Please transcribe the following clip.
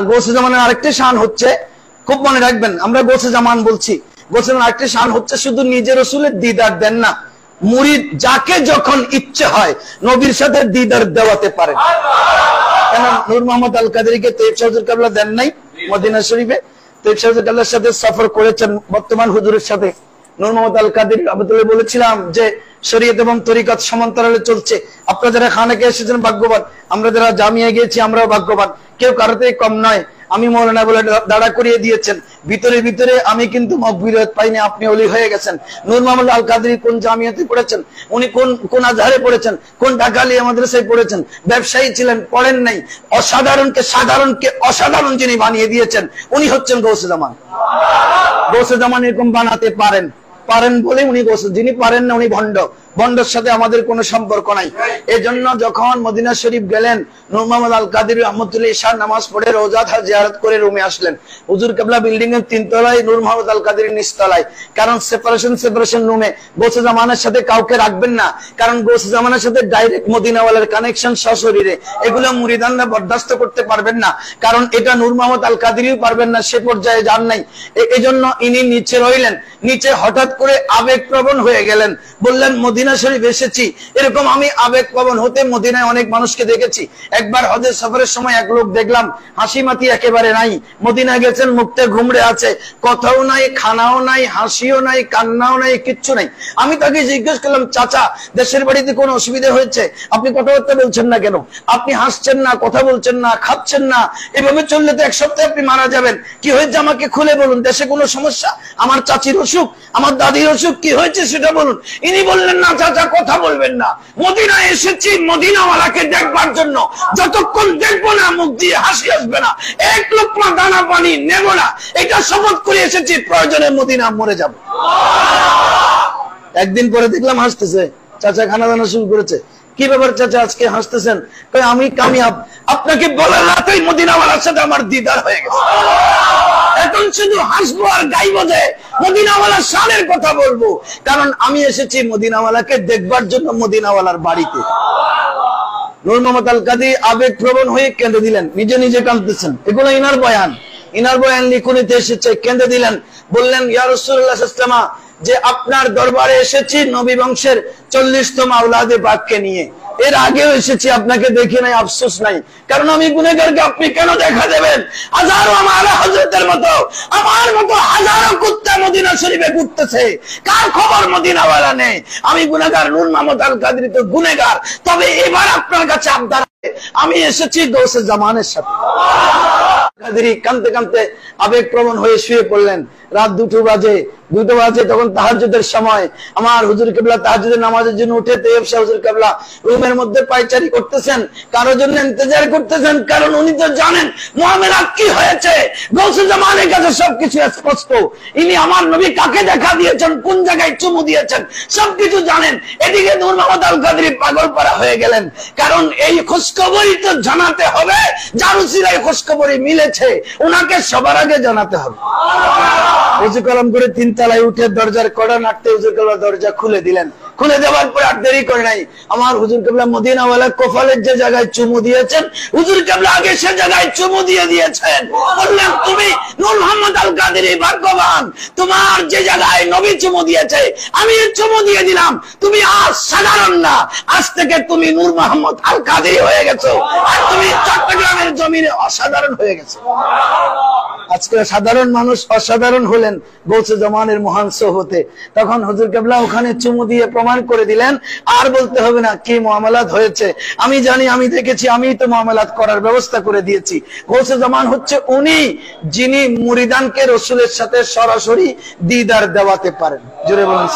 গোসে জামানের আরেকটি শান হচ্ছে, খুব মনে রাখবেন, আমরা গোসে জামান বলছি, গোসে জামানের আরেকটি শান হচ্ছে শুধু নিজের রাসূলের দিদার দেন না, মুরিদ যাকে যখন ইচ্ছে হয় নবীর সাথে দিদার দেওয়াতে পারে। কেন নূর মোহাম্মদ আল কাদেরীকে তৈয়ব শাহ হুজুর কেবলা দেন নাই মদিনা শরীফে? তৈয়ব শাহ হুজুর কেবলার সাথে সফর করেছেন বর্তমান হুজুরের সাথে। নূর মোহাম্মদ আল কাদেরী রাহমাতুল্লাহ বলেছিলাম যে শরীয়ত এবং তরিকত সমান্তরালে চলছে। আপনারা যারা খানাকে এসেছেন ভাগ্যবান, আমরা যারা জামিয়া গিয়েছি আমরাও ভাগ্যবান, কেউ কারোতেই কম নয়। আমি মৌলানা বলে দাঁড়া করিয়ে দিয়েছেন, ভিতরে ভিতরে আমি কিন্তু মকবুলিয়ত পাইনি, আপনি ওলি হয়ে গেছেন। নূর মোহাম্মদ আল কাদেরী কোন জামিয়াতে পড়েছেন? উনি কোন আজহারে পড়েছেন? কোন ঢাকা আলিয়া মাদ্রাসায় পড়েছেন? ব্যবসায়ী ছিলেন, পড়েন নাই। সাধারণকে অসাধারণ যিনি বানিয়ে দিয়েছেন উনি হচ্ছেন গৌসে জামান। গৌসে জামান এরকম বানাতে পারেন বলে উনি গৌসে, যিনি পারেন না উনি ভণ্ড। ভণ্ডের সাথে আমাদের কোনো সম্পর্ক নাই। এজন্য যখন মদিনা শরীফ গেলেন, নূর মোহাম্মদ আল কাদেরী রাহমাতুল্লাহ ইশার নামাজ পড়ে রওজা জিয়ারত করে রুমে আসলেন। হুজুর কেবলা বিল্ডিং এর 3 তলায়, নূর মোহাম্মদ আল কাদেরী নিচতলায়। কারণ সেপারেশন রুমে গৌসে জামানের সাথে কাউকে রাখবেন না, কারণ গৌসে জামানের সাথে ডাইরেক্ট মদিনাওয়ালার কানেকশন সশরীরে, এগুলো মুরিদানরা বরদাস্ত করতে পারবেন না। কারণ এটা নূর মোহাম্মদ আল কাদেরীও পারবেন না, সে পর্যায়ে যান নাই। এজন্য ইনি নিচে রইলেন। নিচে হঠাৎ করে আবেগপ্রবণ হয়ে গেলেন, বললেন মদিনা শরীফ এসেছি। এরকম আমি আবেগপ্রবণ হতে মদিনায় অনেক মানুষকে দেখেছি। একবার হজের সফরের সময় এক লোক দেখলাম হাসি মাতি একেবারে নাই। মদিনা গেছেন, মুখটা ঘুমড়ে আছে, কথাও নাই, খানাও নাই, হাসিও নাই, কান্নাও নাই, কিচ্ছু নাই। আমি তাকে জিজ্ঞেস করলাম, চাচা দেশের বাড়িতে কোনো অসুবিধা হয়েছে? আপনি কথাবার্তা বলছেন না কেন? আপনি হাসছেন না, কথা বলছেন না, খাচ্ছেন না, এভাবে চললে তো 1 সপ্তাহে আপনি মারা যাবেন। কি হয়েছে আমাকে খুলে বলুন, দেশে কোনো সমস্যা? আমার চাচির অসুখ, আমার দাদির অসুখ, কি হয়েছে সেটা বলুন। ইনি বললেন, না চাচা কথা বলবেন না, মদিনায় এসেছি মদিনাওয়ালাকে দেখবার জন্য, যতক্ষণ দেখবো না মুখ দিয়ে হাসি আসবে না, 1 লোকমা দানা পানি নেব না, এটা শপথ করে এসেছি, প্রয়োজনে মদিনা মরে যাব। একদিন পরে দেখলাম হাসতেছে, চাচা খানা দানা শুরু করেছে। কি ব্যাপার চাচা আজকে হাসতেছেন? আমি কামিয়াব, আপনাকে বলার রাতেই মদিনাওয়ালার সাথে আমার দিদার হয়ে গেছে। এখন শুধু হাসবো আর গাইবো যে মদিনাওয়ালার শানের কথা বলবো, কারণ আমি এসেছি মদিনাওয়ালাকে দেখবার জন্য মদিনাওয়ালার বাড়িতে। নূর মোহাম্মদ আল কাদেরী আবেগপ্রবণ হয়ে কেঁদে দিলেন, নিজে নিজে কাঁদতেছেন। এগুলো ইনার বয়ান লিখনিতে এসেছে। কেঁদে দিলেন, বললেন, ইয়া রাসূলুল্লাহ সাল্লাল্লাহু আলাইহি ওয়াসাল্লাম, যে আপনার দরবারে এসেছি নবী বংশের 40তম আওলাদে পাককে নিয়ে। এর আগেও এসেছি, আপনাকে দেখি নাই, আফসোস নাই, কারণ আমি গুনাহগারকে আপনি কেন দেখা দেবেন? হাজারো আমার হযরতের মতো, আমার মতো হাজারো কুত্তা মদিনা শরীফে ঘুরতেছে, কার খবর মদিনাওয়ালা নেই? আমি গুনাহগার, নূর মোহাম্মদ আল কাদেরী তো গুনাহগার। তবে এবার আপনার কাছে আবদার, আমি এসেছি গৌসে জামানের সাথে। কাদেরী কাঁদতে কাঁদতে আবেগপ্রবণ হয়ে শুয়ে পড়লেন। রাত 2 বাজে, তখন তাহাজ্জুদের সময়। আমার হুজুর কেবলা তাহাজ্জুদের নামাজের জন্য উঠে তৈয়ব শাহ হুজুর কেবলা রুমের মধ্যে পায়চারি করতেছেন, কারোর জন্য ইন্তজার করতেছেন, কারণ উনি তো জানেন মুআমেলা কি হয়েছে। গৌসে জামানের কাছে সবকিছু স্পষ্ট। ইনি আমার নবী কাকে দেখা দিয়েছেন, কোন জায়গায় চুমু দিয়েছেন, সবকিছু জানেন। এদিকে নূর মোহাম্মদ আল কাদেরী পাগল পারা হয়ে গেলেন, কারণ এই খোঁজখবরই তো জানাতে হবে, যার উসিলায় খোঁজখবরই মিলেছে, ওনাকে সবার আগে জানাতে হবে। ওযু কলম করে 3 তলায় উঠে দরজার কড়া নাড়তে হুজুর কেবলা দরজা খুলে দিলেন। খুলে দেওয়ার পর আর দেরি করে নাই, আমার হুজুর কেবলা মদিনাওয়ালা কপালের যে জায়গায় চুমু দিয়েছেন, হুজুর কেবলা আগে সে জায়গায় চুমু দিয়ে দিয়েছেন। বললেন, তুমি নূর মোহাম্মদ আল কাদেরী ভাগ্যবান, তোমার যে জায়গায় নবী চুমু দিয়েছে আমি চুমু দিয়ে দিলাম। তুমি আজ সাধারণ না, আজ থেকে তুমি নূর মোহাম্মদ আল কাদেরী হয়ে গেছো, আর তুমি চট্টগ্রামের জমিনে অসাধারণ হয়ে গেছো। আজকে সাধারণ মানুষ অসাধারণ হলেন গৌসে জামানের মহান সোহবতে। তখন হুজুর কেবলা ওখানে চুমু দিয়ে প্রমাণ করে দিলেন, আর বলতে হবে না কি মুআমালাত হয়েছে, আমি জানি, আমি দেখেছি, আমি তো মুআমালাত করার ব্যবস্থা করে দিয়েছি। গৌসে জামান হচ্ছে উনি যিনি মুরিদানকে রাসূলের সাথে সরাসরি দিদার দেওয়াতে পারেন। জোরে বলুন।